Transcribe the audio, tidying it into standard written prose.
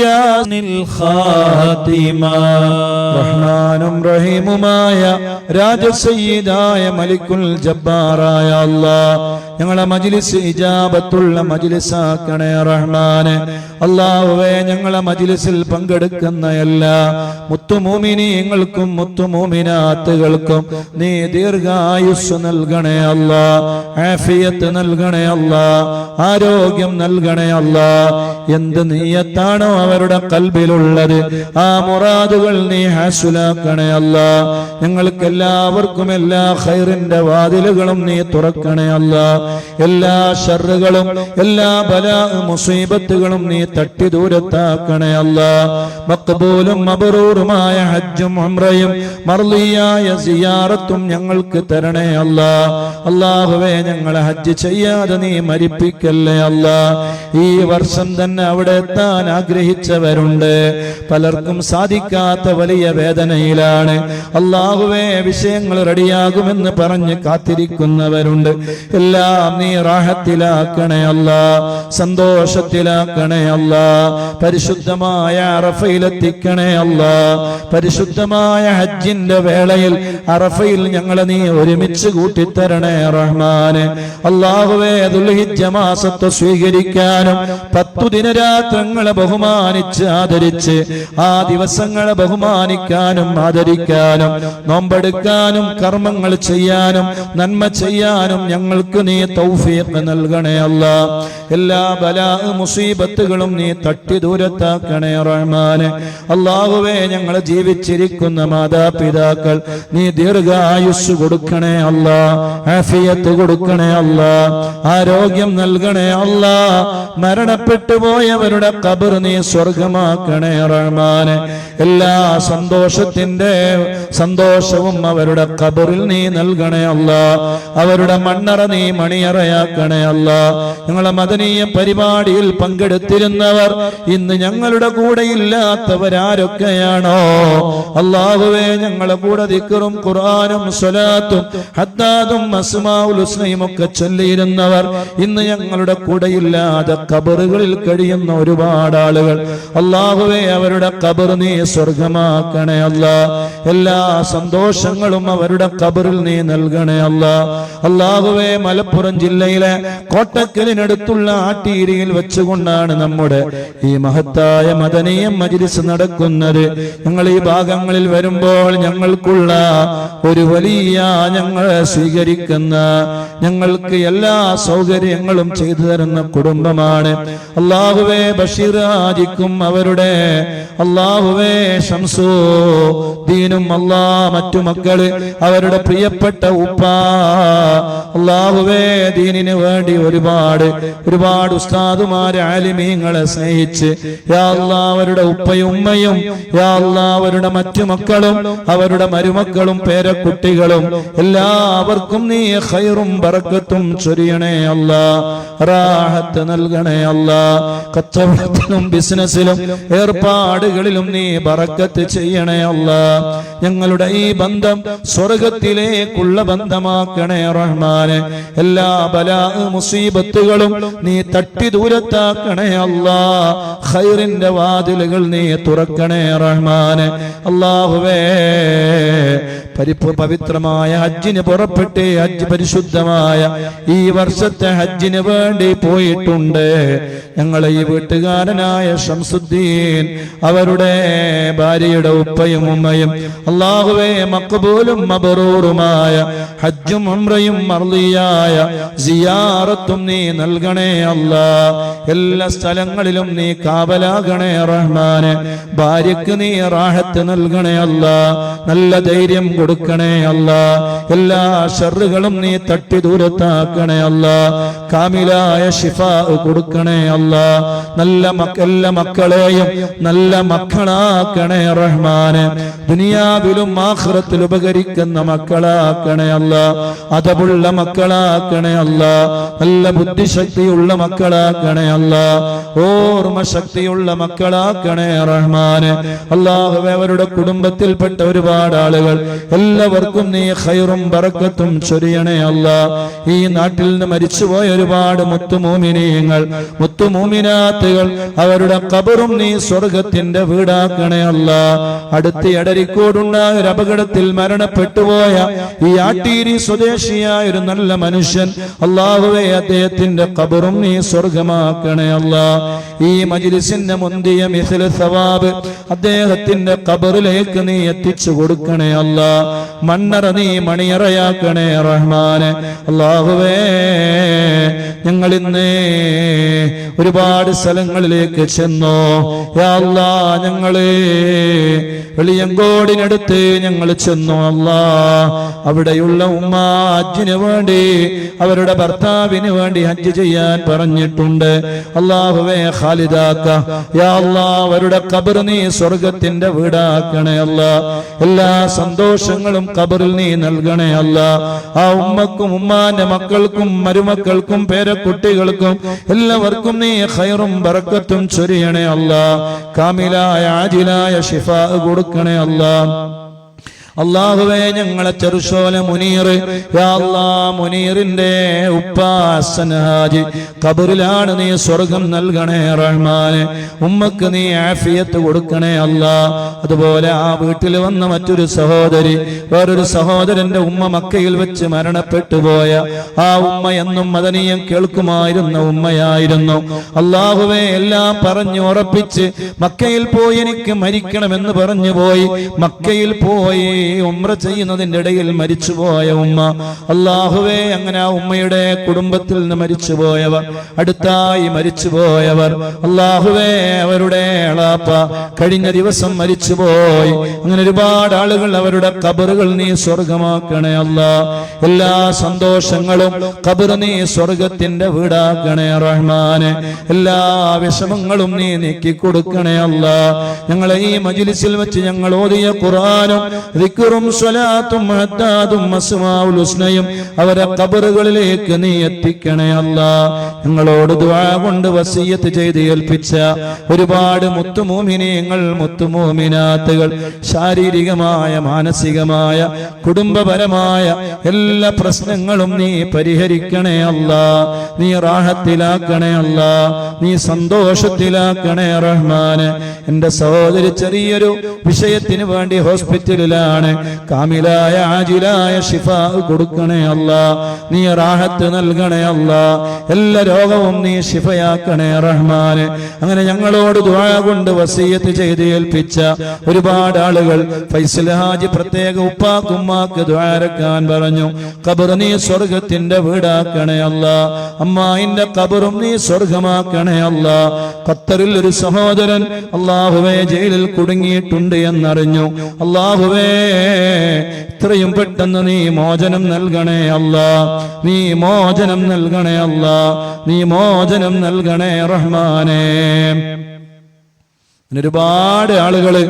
യാ നിൽ ഖാതിമ. റഹ്മാനും റഹീമുമായ രാജസയ്യിദായ മലിക്കുൽ ജബ്ബാറായ അല്ലാഹ് ഞങ്ങളെ മജ്ലിസ് ഇജാബത്തുള്ള മജ്ലിസാക്കണേ റഹ്മാനെ. അല്ലാഹുവേ ഞങ്ങളെ മജ്ലിസിൽ പങ്കെടുക്കുന്ന എല്ലാ മുത്തുമൂമിനീങ്ങൾക്കും മുത്തുമൂമിനാത്തുകൾക്കും നീ ദീർഘായുസ് നൽകണേ അല്ലാഹ്, ആഫിയത്ത് നൽകണേ അല്ലാഹ്, ആരോഗ്യം നൽകണേ അല്ലാഹ്. എന്ത് നിയ്യത്താണോ അവരുടെ ഖൽബിലുള്ളത് ആ മുറാദുകൾ നീ ഹാസുലാക്കണേ അല്ലാഹ്. ഞങ്ങൾക്ക് എല്ലാവർക്കും എല്ലാ ഖൈറിന്റെ വാതിലുകളും നീ തുറക്കണേ അല്ലാഹ്. എല്ലാ ശർറുകളും എല്ലാ ബലാ മുസീബത്തുകളും നീ തട്ടി ദൂരത്താക്കണേ അല്ലാഹ്. മഖ്ബൂലും മബ്റൂറുമായ ഹജ്ജും ഉംറയും മർളിയായ സിയാറത്തും ഞങ്ങൾക്ക് തരണേ അല്ലാഹ്. അല്ലാഹുവേ ഞങ്ങളെ ഹജ്ജ് ചെയ്യാതെ നീ മരിപ്പിക്കല്ലേ അല്ലാഹ്. ഈ വർഷം തന്നെ അവിടെ എത്താൻ ആഗ്രഹിച്ചവരുണ്ട്, പലർക്കും സാധിക്കാത്ത വലിയ വേദനയിലാണ്. അല്ലാഹുവേ വിഷയങ്ങൾ റെഡിയാകുമെന്ന് പറഞ്ഞ് കാത്തിരിക്കുന്നവരുണ്ട്. എല്ലാം നീ റാഹത്തിലാക്കണേ അല്ലാഹ്, സന്തോഷത്തിലാക്കണേ അല്ലാഹ്. പരിശുദ്ധമായ അറഫയിലെത്തിക്കണേ അല്ലാഹ്. പരിശുദ്ധമായ ഹജ്ജിന്റെ വേളയിൽ അറഫയിൽ ഞങ്ങളെ നീ ഒരുമിച്ച് കൂട്ടിത്തരണേ റഹ്മാനെ. അല്ലാഹുവേ ദുൽഹിജ്ജ മാസത്തെ സ്വീകരിക്കാനും 10 ദിനരാത്രങ്ങളെ ബഹുമാനിച്ച് ആദരിച്ച് ആ ദിവസങ്ങളെ ബഹുമാനിക്കാനും ആദരിക്കാനും നോമ്പെടുക്കാനും കർമ്മങ്ങൾ ചെയ്യാനും നന്മ ചെയ്യാനും ഞങ്ങൾക്ക് നീ തൗഫീഖ് നൽകണേ അല്ലാഹ്. എല്ലാ ബലാ മുസീബത്തുകളും നീ തട്ടി ദൂരത്താക്കണേ റഹ്മാനെ. അല്ലാഹുവേ ഞങ്ങളെ ജീവിച്ചിരിക്കുന്ന മാതാപിതാക്കൾ നീ ദീർഘായുസ് കൊടുക്കണേ അല്ലാഹ്, ആഫിയത്ത് കൊടുക്കണേ അല്ലാഹ്, ആരോഗ്യം നൽകണേ അല്ലാഹ്. മരണപ്പെട്ടു പോയവരുടെ ഖബർ നീ സ്വർഗമാക്കണേ റഹ്മാനെ. എല്ലാ സന്തോഷവും അവരുടെ ഖബറിൽ നീ നൽകണേ അല്ലാഹ്. അവരുടെ മണ്ണറ നീ മണിയറയാക്കണേ അല്ലാഹ്. ഞങ്ങളെ മദനീയ പരിപാടിയിൽ പങ്കെടുത്തിരുന്നവർ ഇന്ന് ഞങ്ങളുടെ കൂടെ ഇല്ലാത്തവരാരൊക്കെയാണോ അല്ലാഹുവേ ഞങ്ങളെ കൂടെ ദിക്റും ഖുർആനും സ്വലാത്തും ഹദ്ദാദും അസ്മാഉൽ ഹുസ്നയും ഒക്കെ ചൊല്ലിയിരുന്നവർ ഇന്ന് ഞങ്ങളുടെ കൂടെ ഇല്ലാതെ ഖബറുകളിൽ കഴിയുന്ന ഒരുപാട് ആളുകൾ അല്ലാഹുവേ അവരുടെ ഖബർ നീ സ്വർഗമാക്കണേ അല്ലാഹ്. എല്ലാ സന്തോഷങ്ങളും അവരുടെ ഖബറിൽ നീ നൽകണേ അല്ലാഹ്. അല്ലാഹുവേ മലപ്പുറം ജില്ലയിലെ കോട്ടക്കലിനടുത്തുള്ള ആട്ടീരിയിൽ വെച്ചുകൊണ്ടാണ് നമ്മുടെ ഈ മഹത്തായ മദനീയ മജ്ലിസ് നടക്കുന്നത്. ഞങ്ങൾ ഈ ഭാഗങ്ങളിൽ വരുമ്പോൾ ഞങ്ങൾക്കുള്ള ഒരു വലിയ ഞങ്ങളെ സ്വീകരിക്കുന്ന ഞങ്ങൾക്ക് എല്ലാ സൗകര്യങ്ങളും ചെയ്തു തരുന്ന കുടുംബമാണ്. അല്ലാഹുവേ ബഷീർ ഹാജിക്കും അവരുടെ അല്ലാഹുവേ ഷംസു ദീനും മറ്റു മക്കള് അവരുടെ പ്രിയപ്പെട്ട ഉപ്പ അല്ലാഹുവേ ദീനിന് വേണ്ടി ഒരുപാട് ഉസ്താദുമാരെ ആലിമീങ്ങളെ സ്നേഹിച്ച് യാ അല്ലാഹ് അവരുടെ ഉപ്പയും ഉമ്മയും യാ അല്ലാഹ് അവരുടെ മറ്റു മക്കളും അവരുടെ മരുമക്കളും പേരക്കുട്ടികളും എല്ലാവർക്കും നീ ഖൈറും ബറക്കത്തും ചൊരിയണേ അല്ലാഹ്. റാഹത്ത് നൽകണേ അല്ലാഹ്. കച്ചവടത്തിലും ബിസിനസ്സിലും ഏർപ്പാടുകളിലും നീ ബറക്കത്ത് ചെയ്യണേ അല്ലാഹ്. ഞങ്ങളുടെ ഈ ബന്ധം സ്വർഗത്തിലേക്കുള്ള ബന്ധമാക്കണേ റഹ്മാനെ. എല്ലാ ബലാ മുസീബത്തുകളും നീ തട്ടി ദൂരത്താക്കണേ അല്ലാഹ്. ഖൈറിന്റെ വാതിലുകൾ നീ തുറക്കണേ റഹ്മാനെ. അല്ലാഹുവേ പവിത്രമായ ഹജ്ജിന് പുറപ്പെട്ട് ഹജ്ജ് പരിശുദ്ധമായ ഈ വർഷത്തെ ഹജ്ജിന് വേണ്ടി പോയിട്ടുണ്ട് ഞങ്ങളെ ഈ വീട്ടുകാരനായ ഷംസുദ്ദീൻ അവരുടെ ഭാര്യയുടെ ഉപ്പയും ഉമ്മയും അല്ലാഹുവേ മഖ്ബൂലും മബ്റൂറുമായ ഹജ്ജും ഉംറയും മർളിയായ സിയാറത്തും നീ നൽകണേ അല്ലാഹ്. എല്ലാ സ്ഥലങ്ങളിലും നീ കാവലാകണേ റഹ്മാനെ. ഭാര്യക്ക് നീ റാഹത്ത് നൽകണേ അല്ലാഹ്. നല്ല ധൈര്യം കൊടുക്കണേ അല്ലാഹ്. എല്ലാ ശർറുകളും നീ തട്ടി ദൂരത്താക്കണേ അല്ലാഹ്. കാമിലായ ശിഫാ കൊടുക്കണേ അല്ലാഹ്. എല്ലാ മക്കളെയും നല്ല മക്കളാക്കണേ റഹ്മാനെ. ദുനിയാവിലും ആഖിറത്തിലും ഉപകരിക്കുന്ന മക്കളാക്കണേ അല്ലാഹ്. അദബുള്ള മക്കളാക്കണേ മക്കളാക്കണേ അല്ലാ, നല്ല ബുദ്ധിശക്തിയുള്ള മക്കളാക്കണേ അല്ലാ, ഓർമ്മ ശക്തിയുള്ള മക്കളാക്കണേ റഹ്മാനെ. അല്ലാഹുവേ, അവരുടെ കുടുംബത്തിൽപ്പെട്ട ഒരുപാട് ആളുകൾ, എല്ലാവർക്കും നീ ഖൈറും ബറക്കത്തും ചൊരിയണേ അല്ലാ. ഈ നാട്ടിൽ നിന്ന് മരിച്ചുപോയ ഒരുപാട് മുത്തുമൂമിനീങ്ങൾ, മുത്തുമൂമിനാത്തുകൾ, അവരുടെ ഖബറും നീ സ്വർഗത്തിന്റെ വീടാക്കണേ അല്ലാ. അടുത്ത് എടരിക്കോടുണ്ടായ ഒരു അപകടത്തിൽ മരണപ്പെട്ടുപോയ ഈ ആട്ടീരി സ്വദേശിയായ ഒരു നല്ല മനുഷ്യൻ, അല്ലാഹുവേ, അദ്ദേഹത്തിന്റെ ഖബറും നീ സ്വർഗമാക്കണേ അല്ലാ. ഈ മജ്ലിസിന്റെ മുന്തിയ മിസ്ല സവാബ് അദ്ദേഹത്തിന്റെ ഖബറിലേക്ക് നീ എത്തിച്ചു കൊടുക്കണേ അല്ലാ. മണ്ണറ നീ മണിയറയാക്കണേ റഹ്മാനെ. അല്ലാഹുവേ, ഞങ്ങൾ ഇന്ന് ഒരുപാട് സ്ഥലങ്ങളിലേക്ക് ചെന്നു. യാ അല്ലാ, ഞങ്ങള് വെളിയങ്കോടിനടുത്ത് ഞങ്ങൾ ചെന്നു. അല്ലാ, അവിടെയുള്ള ഉമ്മ ഹജ്ജിന് വേണ്ടി, അവരുടെ ഭർത്താവിന് വേണ്ടി ഹജ്ജ് ചെയ്യാൻ പറഞ്ഞിട്ടുണ്ട്. അല്ലാഹുവേ, ഖാലിദാക്ക, യാ അല്ലാ, അവരുടെ ഖബർ നീ സ്വർഗത്തിന്റെ വീടാക്കണേ അല്ലാ. എല്ലാ സന്തോഷങ്ങളും ഖബറിൽ നീ നൽകണേ അല്ലാ. ആ ഉമ്മക്കും ഉമ്മാന്റെ മക്കൾക്കും മരുമക്കൾക്കും പേരക്കുട്ടികൾക്കും എല്ലാവർക്കും നീ ഖൈറും ബറക്കത്തും ചൊരിയണേ അല്ലാ. കാമിലായ ആജിലായ ശിഫാ കൊടുക്കണേ അല്ലാ. അല്ലാഹുവേ, ഞങ്ങളെ ചെറുശോല മുനീർ, യാ അല്ലാ, മുനീറിന്റെ ഉപ്പ ഹസൻ ഹാജി ഖബറിലാണ്, നീ സ്വർഗം നൽകണേ റഹ്മാനെ. ഉമ്മക്ക് നീ ആഫിയത്ത് കൊടുക്കണേ അല്ലാ. അതുപോലെ ആ വീട്ടിൽ വന്ന മറ്റൊരു സഹോദരി, വേറൊരു സഹോദരന്റെ ഉമ്മ മക്കയിൽ വെച്ച് മരണപ്പെട്ടു പോയ ആ ഉമ്മ എന്നും മദനിയം കേൾക്കുമായിരുന്ന ഉമ്മയായിരുന്നു. അല്ലാഹുവേ, എല്ലാം പറഞ്ഞു ഉറപ്പിച്ച് മക്കയിൽ പോയി എനിക്ക് മരിക്കണമെന്ന് പറഞ്ഞു പോയി. മക്കയിൽ പോയി ഉംറ ചെയ്യുന്നതിന്റെ ഇടയിൽ മരിച്ചുപോയ ഉമ്മ, അല്ലാഹുവേ, അങ്ങനെ ആ ഉമ്മയുടെ കുടുംബത്തിൽ നിന്ന് മരിച്ചുപോയവർ, അടുത്തായി മരിച്ചുപോയവർ, അല്ലാഹുവേ, അവരുടെ എളാപ്പ കഴിഞ്ഞ ദിവസം മരിച്ചുപോയി. അങ്ങനെ ഒരുപാട് ആളുകൾ, അവരുടെ ഖബറുകൾ നീ സ്വർഗമാക്കണേ അല്ലാ. എല്ലാ സന്തോഷങ്ങളും ഖബർ നീ സ്വർഗത്തിന്റെ വീടാക്കണേ റഹ്മാനെ. എല്ലാ വിഷമങ്ങളും നീ നീക്കി കൊടുക്കണേ അല്ലാ. ഞങ്ങളെ ഈ മജ്ലിസിൽ വെച്ച് ഞങ്ങൾ ഓതിയ ഖുർആനും ദിക്റും സ്വലാത്തും ഹദ്ദാദും അസ്മാഉൽ ഹുസ്നയും അവരെ ഖബറുകളിലേക്ക് നീ എത്തിക്കണേ അല്ലാ. ഞങ്ങളോട് ദുആ കൊണ്ട് വസിയത്ത് ചെയ്ത് ഏൽപ്പിച്ച ഒരുപാട് മുത്തുമൂമിനീങ്ങൾ, മുത്തുമൂമിനാത്തുകൾ, ശാരീരികമായ മാനസികമായ കുടുംബപരമായ എല്ലാ പ്രശ്നങ്ങളും നീ പരിഹരിക്കണേ അല്ലാ. നീ റാഹത്തിലാക്കണേ അല്ലാ. നീ സന്തോഷത്തിലാക്കണേ റഹ്മാനെ. എന്റെ സഹോദരി ചെറിയൊരു വിഷയത്തിന് വേണ്ടി ഹോസ്പിറ്റലിലാണ്. കാമിലായ ആജിലായ ശിഫാ കൊടുക്കണേ അല്ലാ. നീ റാഹത്ത് നൽകണേ അല്ലാ. എല്ലാ രോഗവും നീ ശിഫയാക്കണേ റഹ്മാനെ. അങ്ങനെ ഞങ്ങളോട് ദുആ കൊണ്ട് വസിയത്ത് ചെയ്ത് ഏൽപ്പിച്ച ഒരുപാട് ആളുകൾ, ഫൈസൽ ഹാജി പ്രത്യേക ഉപ്പാക്കുമ്മാക്ക് ദുആരക്കാൻ പറഞ്ഞു. ഖബർ നീ സ്വർഗത്തിന്റെ വീടാക്കണേ അല്ലാ. അമ്മായിന്റെ ഖബറും നീ സ്വർഗമാക്കണേ അല്ലാ. ഖത്തറിൽ ഒരു സഹോദരൻ അല്ലാഹുവേ ജയിലിൽ കുടുങ്ങിയിട്ടുണ്ട് എന്നറിഞ്ഞു. അല്ലാഹുവേ, ഇത്രയും പെട്ടെന്ന് നീ മോചനം നൽകണേ അല്ലാ. നീ മോചനം നൽകണേ അല്ലാ. നീ മോചനം നൽകണേ റഹ്മാനേ. ഒരുപാട് ആളുകള്